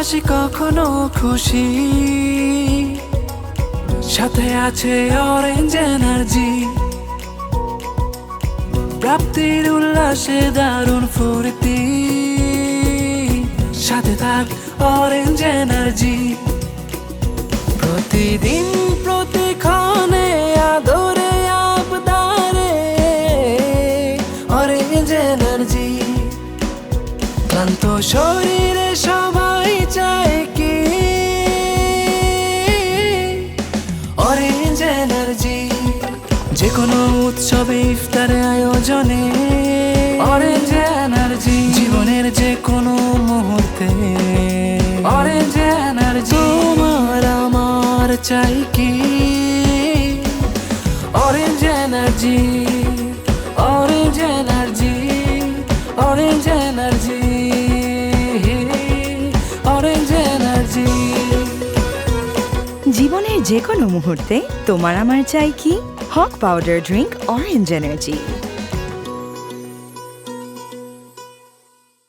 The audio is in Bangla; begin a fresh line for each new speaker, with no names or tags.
হাসি কখনো খুশি, সাথে আছে অরেঞ্জ এনার্জি। প্রাপ্তির উল্লাসে দারুণ ফুর্তি, সাথে থাক অরেঞ্জ এনার্জি। প্রতিদিন প্রতিক্ষণে আদরে আবদারে অরেঞ্জ এনার্জি। ক্লান্ত শরীরে সবাই চায় কি অরেঞ্জ এনার্জি। যে কোনো উৎসবে ইফতারে আয়োজনে অরেঞ্জ এনার্জি। জীবনের যে কোনো মুহূর্তে অরেঞ্জ এনার্জি। তোমার আমার চাই কি orange energy, orange energy, orange energy, orange energy.
জীবনের যে কোনো মুহূর্তে তোমার আমার চাই কি হক পাউডার ড্রিঙ্ক অরেঞ্জ এনার্জি।